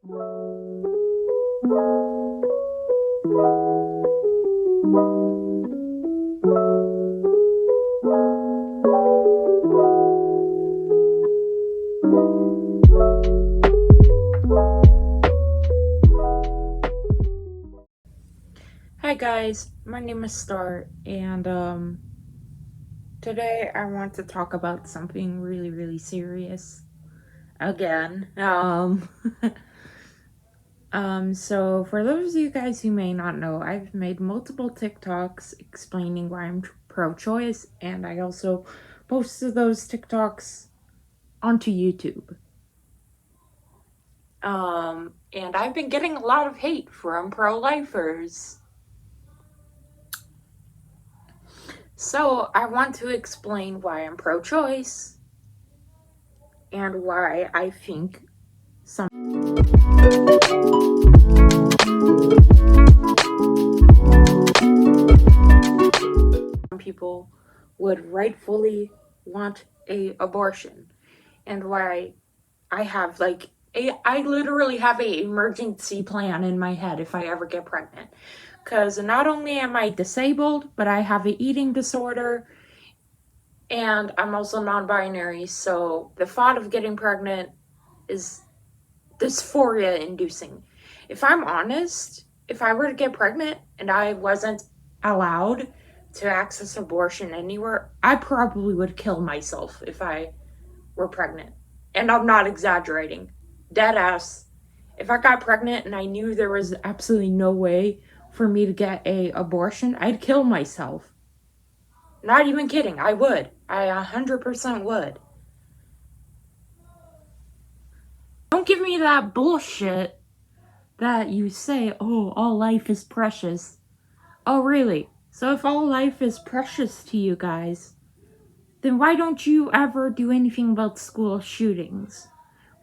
Hi guys, my name is Star, and today I want to talk about something really serious again. So for those of you guys who may not know, I've made multiple TikToks explaining why I'm pro-choice, and I also posted those TikToks onto YouTube. And I've been getting a lot of hate from pro-lifers. So I want to explain why I'm pro-choice and why I think some people would rightfully want an abortion, and why I have I literally have an emergency plan in my head if I ever get pregnant. Because not only am I disabled, but I have an eating disorder, and I'm also non-binary, so the thought of getting pregnant is dysphoria-inducing. If I'm honest, if I were to get pregnant and I wasn't allowed to access abortion anywhere, I probably would kill myself if I were pregnant. And I'm not exaggerating. Dead ass. If I got pregnant and I knew there was absolutely no way for me to get an abortion, I'd kill myself. Not even kidding, I would. I 100% would. Don't give me that bullshit that you say, oh, all life is precious. Oh, really? So if all life is precious to you guys, then why don't you ever do anything about school shootings?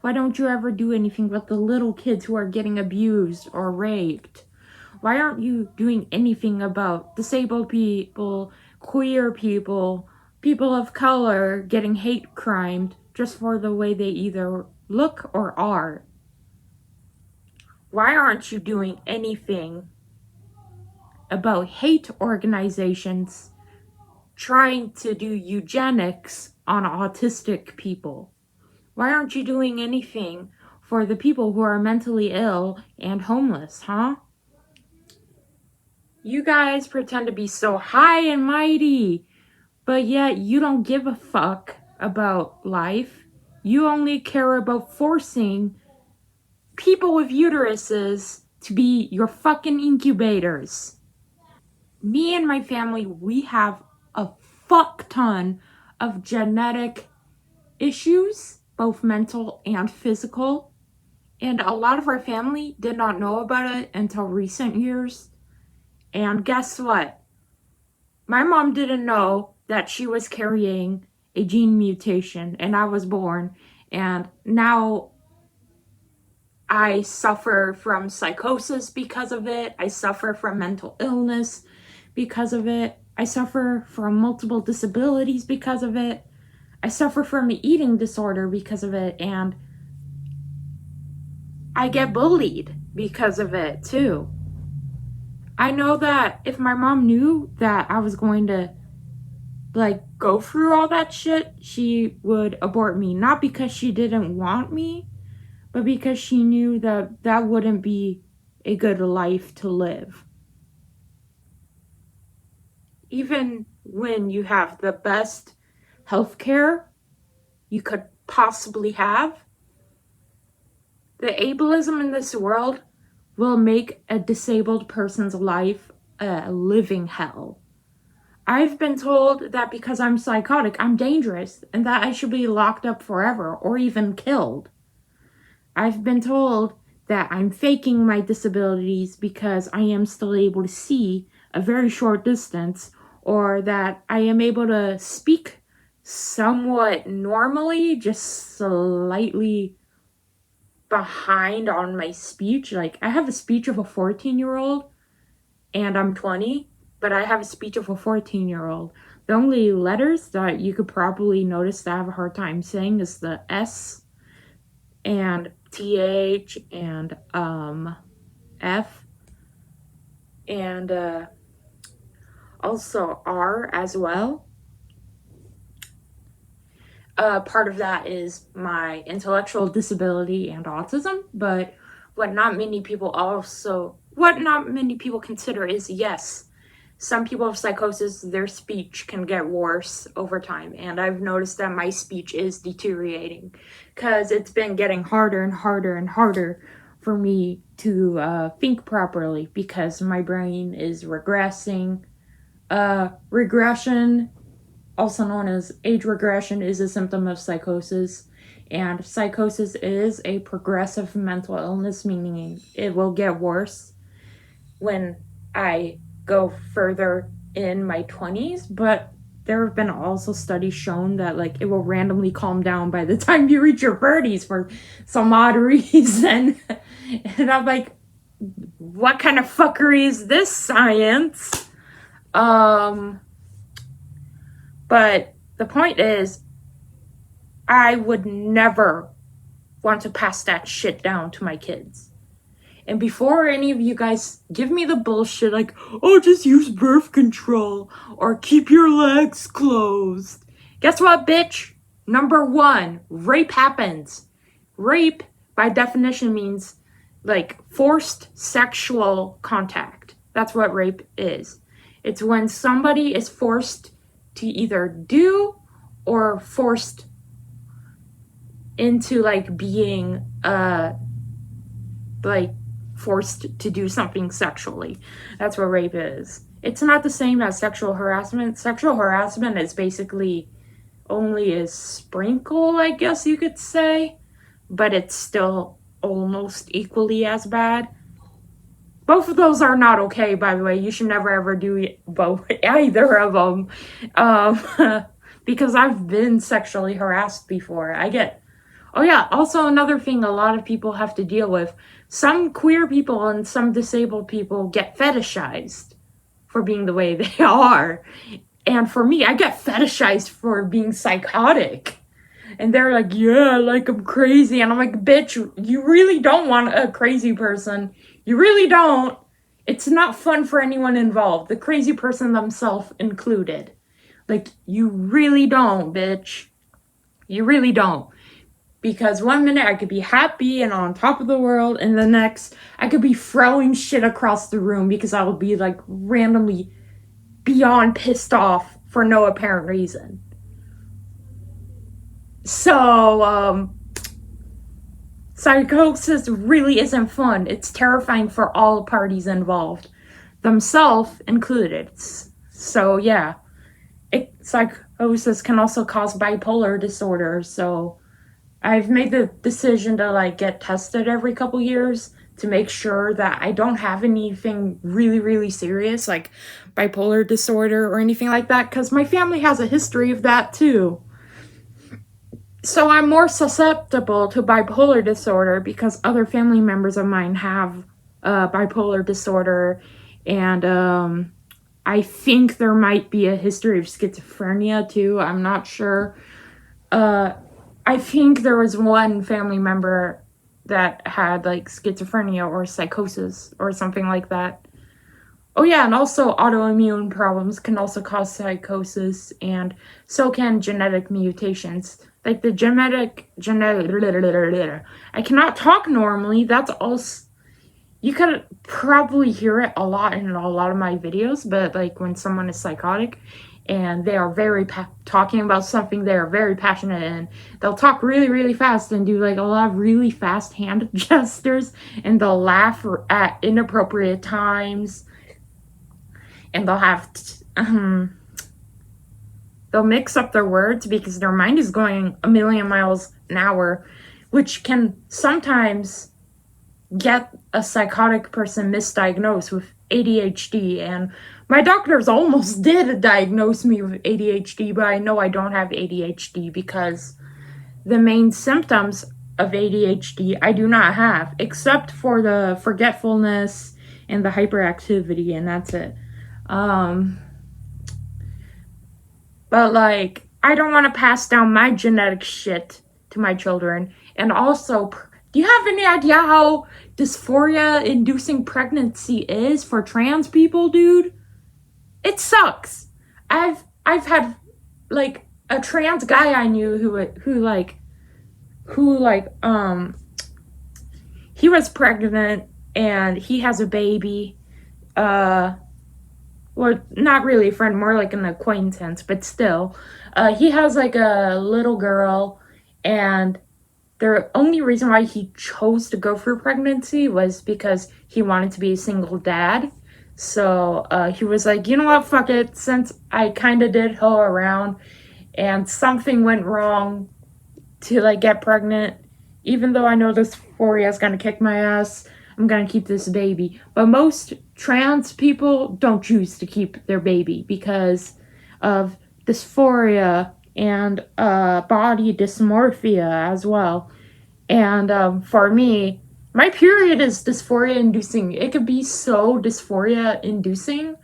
Why don't you ever do anything about the little kids who are getting abused or raped? Why aren't you doing anything about disabled people, queer people, people of color getting hate crimed just for the way they either look or are? Why aren't you doing anything about hate organizations trying to do eugenics on autistic people? Why aren't you doing anything for the people who are mentally ill and homeless, huh? You guys pretend to be so high and mighty, but yet you don't give a fuck about life. You only care about forcing people with uteruses to be your fucking incubators. Me and my family, we have a fuck ton of genetic issues, both mental and physical. And a lot of our family did not know about it until recent years. And guess what? My mom didn't know that she was carrying a gene mutation, and I was born. And now I suffer from psychosis because of it. I suffer from mental illness because of it. I suffer from multiple disabilities because of it. I suffer from an eating disorder because of it, and I get bullied because of it too. I know that if my mom knew that I was going to go through all that shit, she would abort me. Not because she didn't want me, but because she knew that that wouldn't be a good life to live. Even when you have the best healthcare you could possibly have, the ableism in this world will make a disabled person's life a living hell. I've been told that because I'm psychotic, I'm dangerous, and that I should be locked up forever or even killed. I've been told that I'm faking my disabilities because I am still able to see a very short distance, or that I am able to speak somewhat normally, just slightly behind on my speech. Like, I have a speech of a 14-year-old, and I'm 20, but I have a speech of a 14-year-old. The only letters that you could probably notice that I have a hard time saying is the S and TH and F, and also R as well. Part of that is my intellectual disability and autism, but what not many people consider is, yes, some people with psychosis, their speech can get worse over time, and I've noticed that my speech is deteriorating because it's been getting harder and harder and harder for me to think properly because my brain is regressing. Regression, also known as age regression, is a symptom of psychosis, and psychosis is a progressive mental illness, meaning it will get worse when I go further in my 20s, but there have been also studies shown that like it will randomly calm down by the time you reach your 30s for some odd reason. And I'm like, what kind of fuckery is this, science? But the point is, I would never want to pass that shit down to my kids. And before any of you guys give me the bullshit like, oh, just use birth control or keep your legs closed. Guess what, bitch? Number one, rape happens. Rape, by definition, means like forced sexual contact. That's what rape is. It's when somebody is forced to either do or forced into like being like forced to do something sexually. That's what rape is. It's not the same as sexual harassment. Sexual harassment is basically only a sprinkle, I guess you could say, but it's still almost equally as bad. Both of those are not okay, by the way. You should never ever do both, either of them, because I've been sexually harassed before. Oh yeah, also another thing a lot of people have to deal with. Some queer people and some disabled people get fetishized for being the way they are. And for me, I get fetishized for being psychotic. And they're like, yeah, like I'm crazy. And I'm like, bitch, you really don't want a crazy person. You really don't. It's not fun for anyone involved, the crazy person themselves included. Like, you really don't, bitch. You really don't. Because one minute I could be happy and on top of the world, and the next I could be throwing shit across the room because I would be like randomly beyond pissed off for no apparent reason. So, psychosis really isn't fun. It's terrifying for all parties involved, themselves included. So yeah, psychosis can also cause bipolar disorder, so I've made the decision to like get tested every couple years to make sure that I don't have anything really, really serious like bipolar disorder or anything like that, because my family has a history of that too. So I'm more susceptible to bipolar disorder because other family members of mine have bipolar disorder, and I think there might be a history of schizophrenia too. I'm not sure. I think there was one family member that had like schizophrenia or psychosis or something like that. Oh yeah, and also autoimmune problems can also cause psychosis, and so can genetic mutations. Like the genetic, I cannot talk normally. That's also, you could probably hear it a lot in a lot of my videos, but like when someone is psychotic and they are very talking about something they are very passionate in, they'll talk really, really fast and do like a lot of really fast hand gestures, and they'll laugh at inappropriate times, and they'll have they'll mix up their words because their mind is going a million miles an hour, which can sometimes get a psychotic person misdiagnosed with ADHD. And my doctors almost did diagnose me with ADHD, but I know I don't have ADHD because the main symptoms of ADHD I do not have, except for the forgetfulness and the hyperactivity, and that's it. But like, I don't want to pass down my genetic shit to my children, and also Do you have any idea how dysphoria-inducing pregnancy is for trans people, dude? It sucks. I've had like a trans guy I knew he was pregnant and he has a baby. Well, not really a friend, more like an acquaintance, but still. He has like a little girl, and the only reason why he chose to go through pregnancy was because he wanted to be a single dad. So he was like, you know what, fuck it, since I kind of did hoe around and something went wrong to like get pregnant, even though I know this dysphoria is gonna kick my ass, I'm gonna keep this baby. But most trans people don't choose to keep their baby because of dysphoria and body dysmorphia as well. And for me, my period is dysphoria inducing. It could be so dysphoria inducing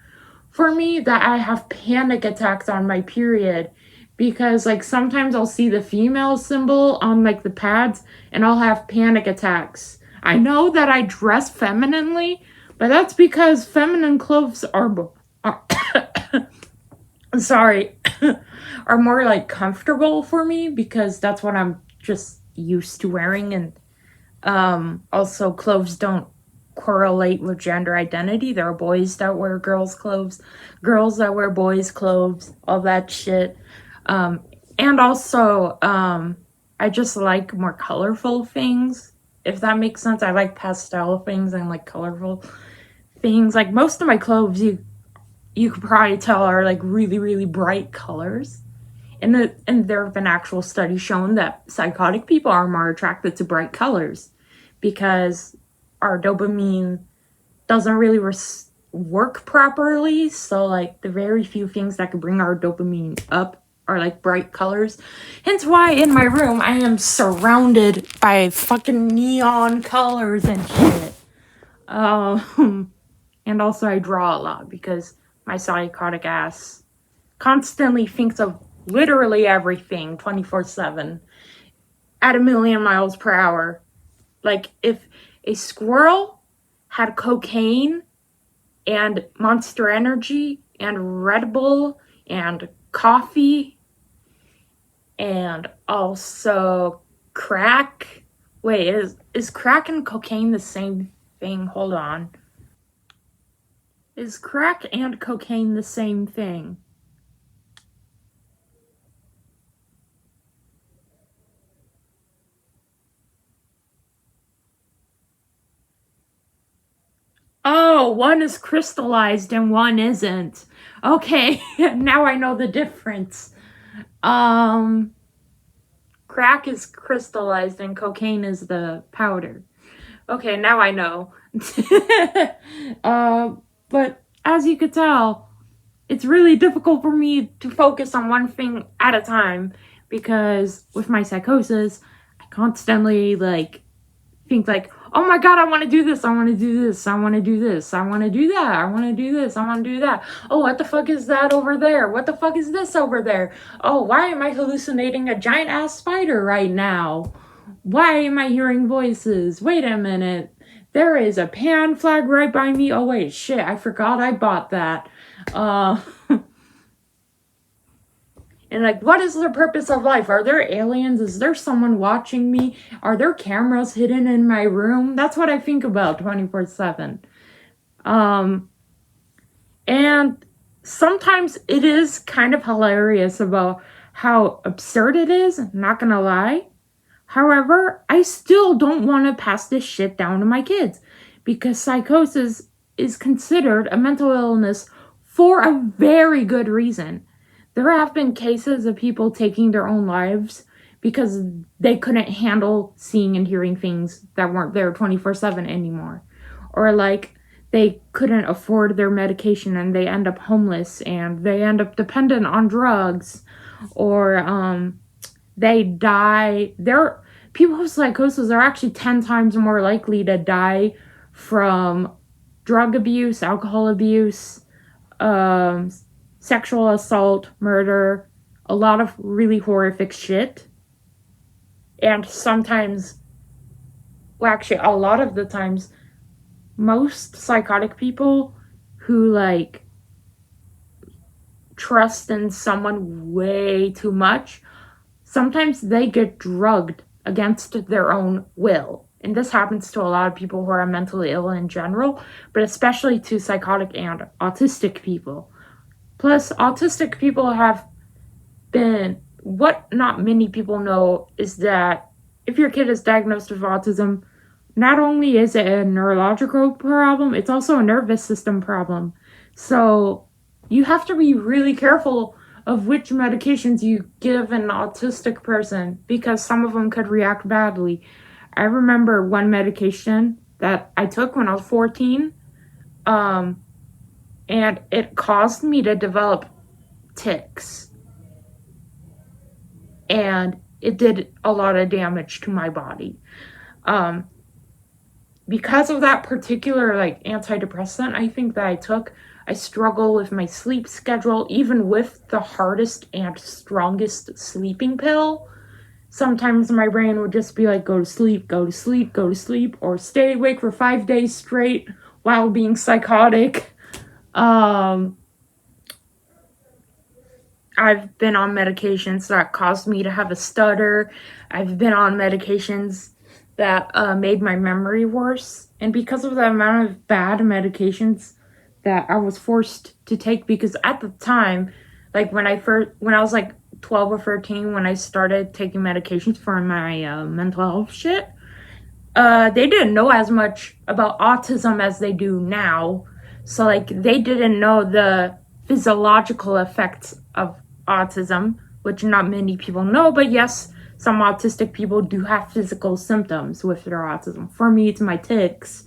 for me that I have panic attacks on my period, because like sometimes I'll see the female symbol on like the pads and I'll have panic attacks. I know that I dress femininely, but that's because feminine clothes are sorry, are more like comfortable for me because that's what I'm just used to wearing. And also clothes don't correlate with gender identity. There are boys that wear girls' clothes, girls that wear boys' clothes, all that shit. And also, I just like more colorful things, if that makes sense. I like pastel things and like colorful things. Like most of my clothes, you could probably tell are like really, really bright colors. And there have been actual studies shown that psychotic people are more attracted to bright colors because our dopamine doesn't really work properly. So like the very few things that could bring our dopamine up are like bright colors. Hence why in my room I am surrounded by fucking neon colors and shit. And also I draw a lot because my psychotic ass constantly thinks of literally everything 24/7 at 1,000,000 miles per hour. Like if a squirrel had cocaine and Monster Energy and Red Bull and coffee and also crack. Wait, is crack and cocaine the same thing? Hold on. Is crack and cocaine the same thing? Oh, one is crystallized and one isn't. Okay, now I know the difference. Crack is crystallized and cocaine is the powder. Okay, now I know. But as you could tell, it's really difficult for me to focus on one thing at a time because with my psychosis, I constantly like think like, oh my god, I want to do this, I want to do this, I want to do this, I want to do that, I want to do this, I want to do that. Oh, what the fuck is that over there? What the fuck is this over there? Oh, why am I hallucinating a giant ass spider right now? Why am I hearing voices? Wait a minute. There is a pan flag right by me. Oh wait, shit, I forgot I bought that. And like, what is the purpose of life? Are there aliens? Is there someone watching me? Are there cameras hidden in my room? That's what I think about 24/7. And sometimes it is kind of hilarious about how absurd it is, not gonna lie. However, I still don't want to pass this shit down to my kids because psychosis is considered a mental illness for a very good reason. There have been cases of people taking their own lives because they couldn't handle seeing and hearing things that weren't there 24/7 anymore. Or like they couldn't afford their medication and they end up homeless and they end up dependent on drugs. Or they die. People with psychosis are actually 10 times more likely to die from drug abuse, alcohol abuse, sexual assault, murder, a lot of really horrific shit. And sometimes well, actually, a lot of the times, most psychotic people who, like, trust in someone way too much, sometimes they get drugged against their own will. And this happens to a lot of people who are mentally ill in general, but especially to psychotic and autistic people. Plus, autistic people have been, what not many people know is that if your kid is diagnosed with autism, not only is it a neurological problem, it's also a nervous system problem. So you have to be really careful of which medications you give an autistic person, because some of them could react badly. I remember one medication that I took when I was 14, and it caused me to develop tics. And it did a lot of damage to my body. Because of that particular, like, antidepressant I think that I took, I struggle with my sleep schedule, even with the hardest and strongest sleeping pill. Sometimes my brain would just be like, go to sleep, go to sleep, go to sleep, or stay awake for 5 days straight while being psychotic. I've been on medications that caused me to have a stutter. I've been on medications that made my memory worse. And because of the amount of bad medications that I was forced to take, because at the time, like when I was like 12 or 13, when I started taking medications for my mental health shit, they didn't know as much about autism as they do now. So, like, they didn't know the physiological effects of autism, which not many people know, but yes, some autistic people do have physical symptoms with their autism. For me, it's my tics.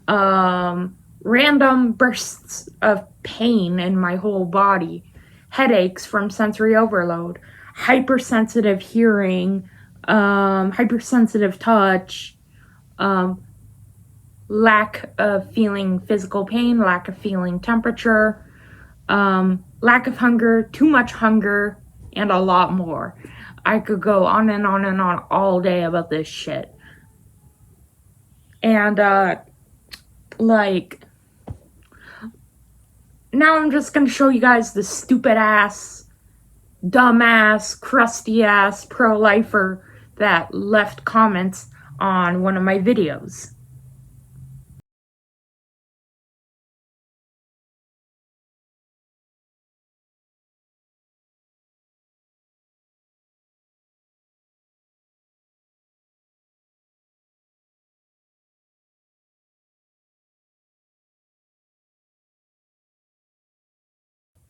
Random bursts of pain in my whole body, headaches from sensory overload, hypersensitive hearing, hypersensitive touch, lack of feeling physical pain, lack of feeling temperature, lack of hunger, too much hunger, and a lot more. I could go on and on and on all day about this shit. And, like, now I'm just gonna show you guys the stupid ass, dumbass, crusty ass pro-lifer that left comments on one of my videos.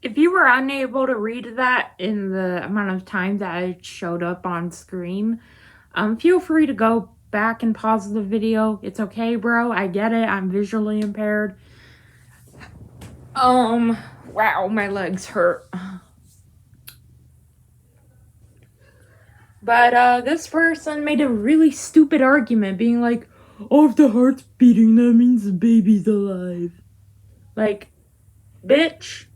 If you were unable to read that in the amount of time that it showed up on screen, feel free to go back and pause the video. It's okay, bro. I get it. I'm visually impaired. Wow, my legs hurt. But, this person made a really stupid argument, being like, oh, if the heart's beating, that means the baby's alive. Like, bitch.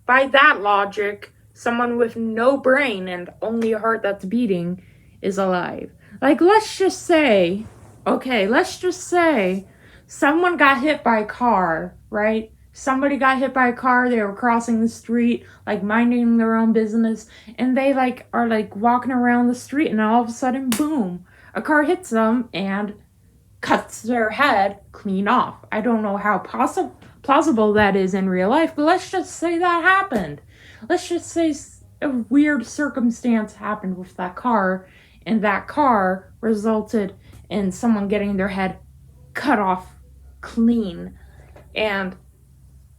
By that logic, someone with no brain and only a heart that's beating is alive. Like, let's just say someone got hit by a car, right? Somebody got hit by a car, they were crossing the street, like, minding their own business, and they, like, are, like, walking around the street, and all of a sudden, boom, a car hits them and cuts their head clean off. I don't know how plausible that is in real life, but let's just say that happened. Let's just say a weird circumstance happened with that car, and that car resulted in someone getting their head cut off clean, and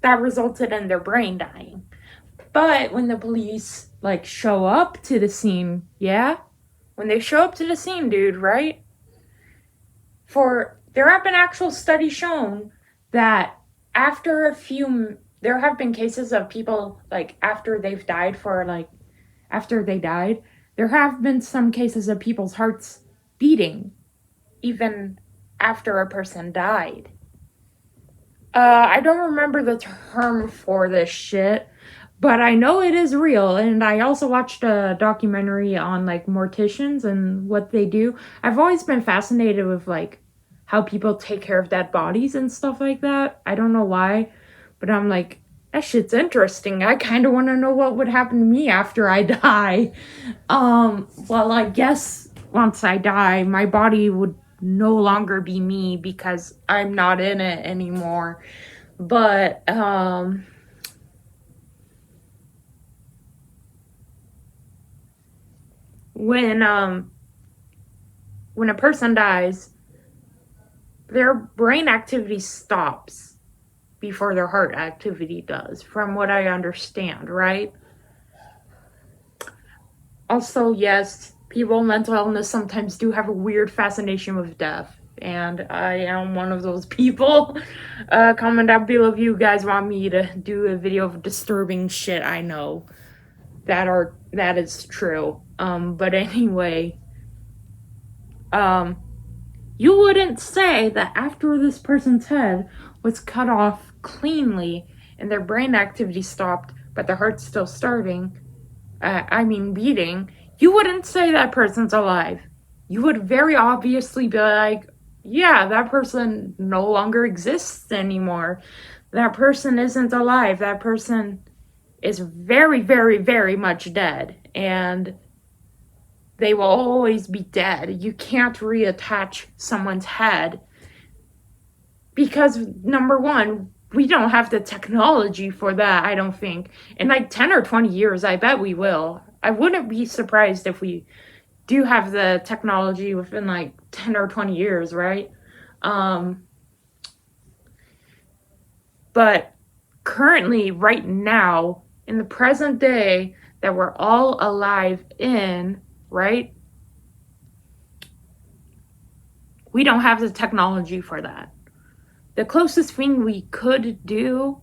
that resulted in their brain dying. But when the police, like, show up to the scene, when they show up to the scene, dude, right? There have been actual studies shown that there have been cases of people, like, after they died, there have been some cases of people's hearts beating even after a person died. I don't remember the term for this shit, but I know it is real, and I also watched a documentary on, like, morticians and what they do. I've always been fascinated with, like, how people take care of dead bodies and stuff like that. I don't know why, but I'm like, that shit's interesting. I kind of want to know what would happen to me after I die. Well, I guess once I die, my body would no longer be me because I'm not in it anymore. But, when a person dies, their brain activity stops before their heart activity does, from what I understand, right? Also, yes, people with mental illness sometimes do have a weird fascination with death, and I am one of those people. Comment down below if you guys want me to do a video of disturbing shit I know that is true. But anyway, you wouldn't say that after this person's head was cut off cleanly and their brain activity stopped, but their heart's still beating, you wouldn't say that person's alive. You would very obviously be like, yeah, that person no longer exists anymore. That person isn't alive. That person is very, very, very much dead. And they will always be dead. You can't reattach someone's head because, number one, we don't have the technology for that, I don't think. In like 10 or 20 years, I bet we will. I wouldn't be surprised if we do have the technology within like 10 or 20 years, right? But currently, right now, in the present day that we're all alive in, right? We don't have the technology for that. The closest thing we could do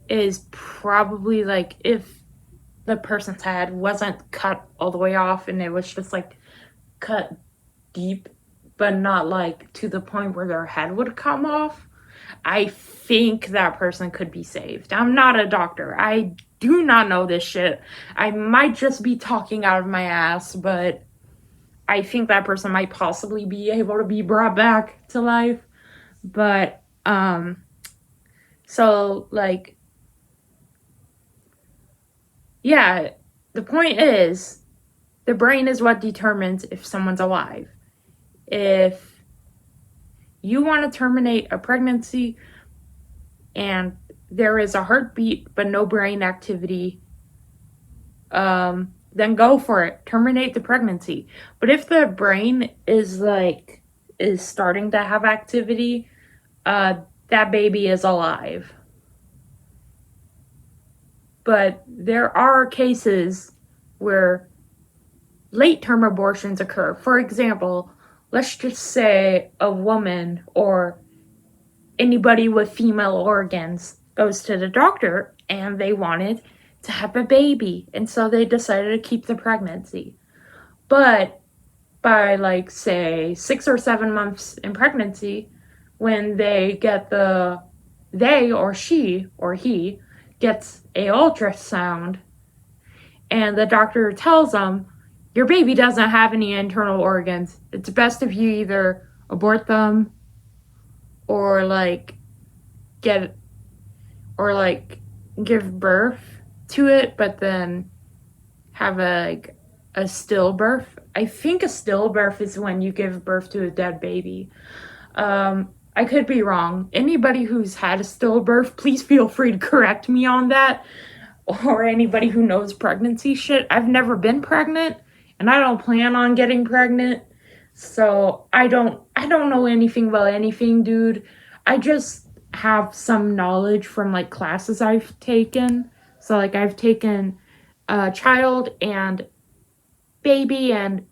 is probably like if the person's head wasn't cut all the way off and it was just like cut deep, but not like to the point where their head would come off. I think that person could be saved. I'm not a doctor. I do not know this shit. I might just be talking out of my ass, but I think that person might possibly be able to be brought back to life. But, so, like, yeah, the point is, the brain is what determines if someone's alive. If you want to terminate a pregnancy and there is a heartbeat but no brain activity, then go for it. Terminate the pregnancy. But if the brain is starting to have activity, that baby is alive. But there are cases where late-term abortions occur. For example, let's just say a woman or anybody with female organs goes to the doctor and they wanted to have a baby, and so they decided to keep the pregnancy. But by like say 6 or 7 months in pregnancy, when they or she or he gets a ultrasound and the doctor tells them, your baby doesn't have any internal organs. It's best if you either abort them or give birth to it, but then have a stillbirth. I think a stillbirth is when you give birth to a dead baby. I could be wrong. Anybody who's had a stillbirth, please feel free to correct me on that. Or anybody who knows pregnancy shit. I've never been pregnant, and I don't plan on getting pregnant. So I don't know anything about anything, dude. I just have some knowledge from like classes I've taken. So like I've taken child and baby and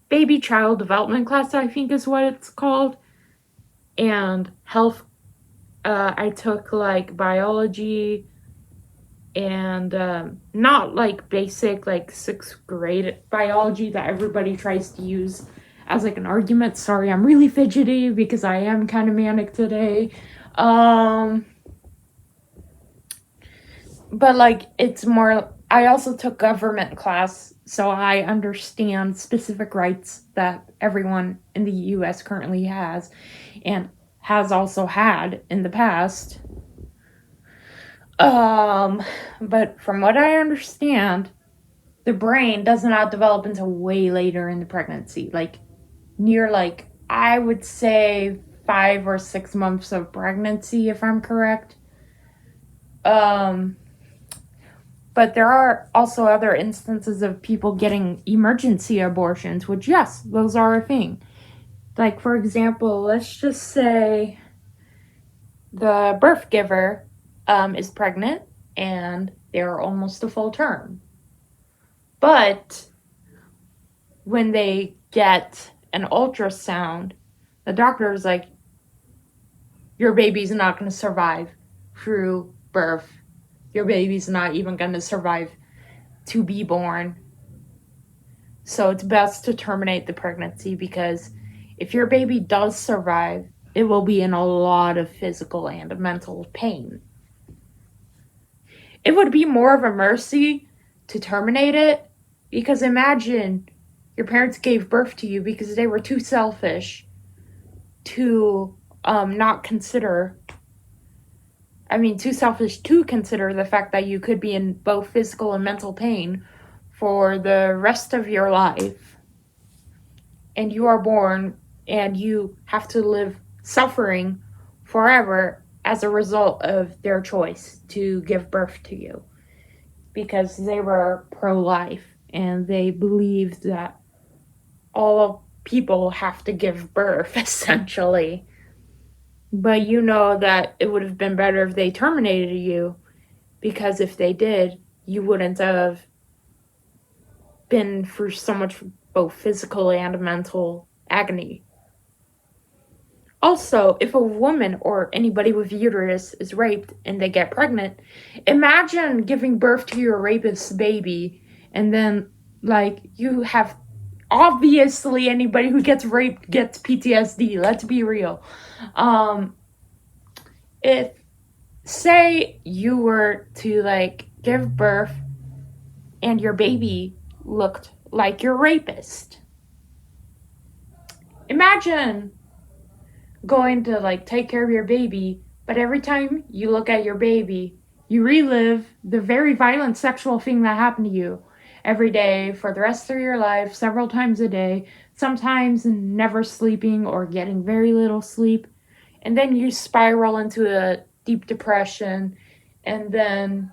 baby child development class, I think is what it's called. And health, I took like biology and not like basic like 6th grade biology that everybody tries to use as like an argument. Sorry, I'm really fidgety because I am kind of manic today. But like it's more I also took government class, so I understand specific rights that everyone in the U.S. currently has and has also had in the past. But from what I understand, the brain does not develop until way later in the pregnancy. I would say 5 or 6 months of pregnancy, if I'm correct. But there are also other instances of people getting emergency abortions, which, yes, those are a thing. Like, for example, let's just say the birth giver is pregnant and they're almost a full term. But when they get an ultrasound, the doctor is like, your baby's not going to survive through birth. Your baby's not even going to survive to be born. So it's best to terminate the pregnancy, because if your baby does survive, it will be in a lot of physical and mental pain. It would be more of a mercy to terminate it, because imagine your parents gave birth to you because they were too selfish to too selfish to consider the fact that you could be in both physical and mental pain for the rest of your life. And you are born and you have to live suffering forever as a result of their choice to give birth to you. Because they were pro-life and they believed that all people have to give birth, essentially. But you know that it would have been better if they terminated you, because if they did, you wouldn't have been through so much both physical and mental agony. Also, if a woman or anybody with uterus is raped and they get pregnant, imagine giving birth to your rapist's baby and then, you have... Obviously, anybody who gets raped gets PTSD. Let's be real. If, say, you were to, give birth and your baby looked like your rapist. Imagine going to, take care of your baby, but every time you look at your baby, you relive the very violent sexual thing that happened to you every day for the rest of your life, several times a day, sometimes never sleeping or getting very little sleep. And then you spiral into a deep depression, and then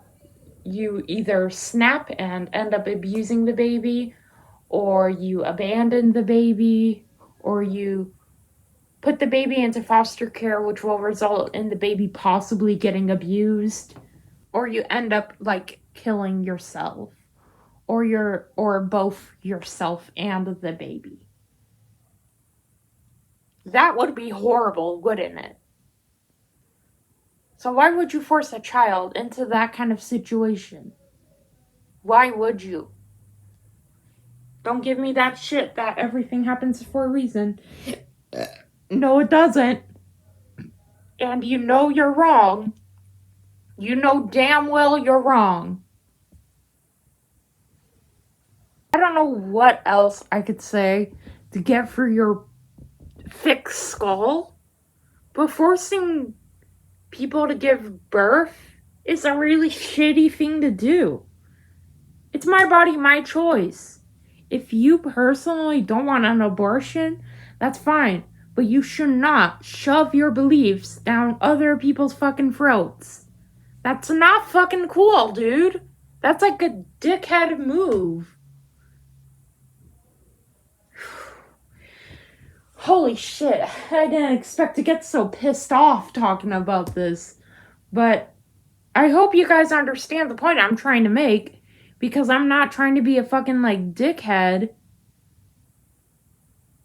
you either snap and end up abusing the baby, or you abandon the baby, or you put the baby into foster care, which will result in the baby possibly getting abused, or you end up killing yourself, or both yourself and the baby. That would be horrible, wouldn't it? So why would you force a child into that kind of situation? Why would you? Don't give me that shit that everything happens for a reason. No, it doesn't. And you know you're wrong. You know damn well you're wrong. I don't know what else I could say to get through your thick skull, but forcing people to give birth is a really shitty thing to do. It's my body, my choice. If you personally don't want an abortion, that's fine. But you should not shove your beliefs down other people's fucking throats. That's not fucking cool, dude. That's like a dickhead move. Holy shit. I didn't expect to get so pissed off talking about this. But I hope you guys understand the point I'm trying to make, because I'm not trying to be a fucking, dickhead.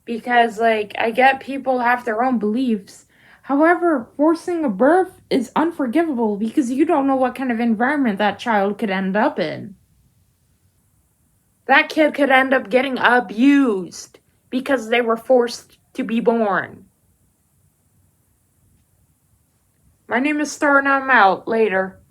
Because, I get people have their own beliefs. However, forcing a birth is unforgivable because you don't know what kind of environment that child could end up in. That kid could end up getting abused because they were forced to be born. My name is Star, and I'm out. Later.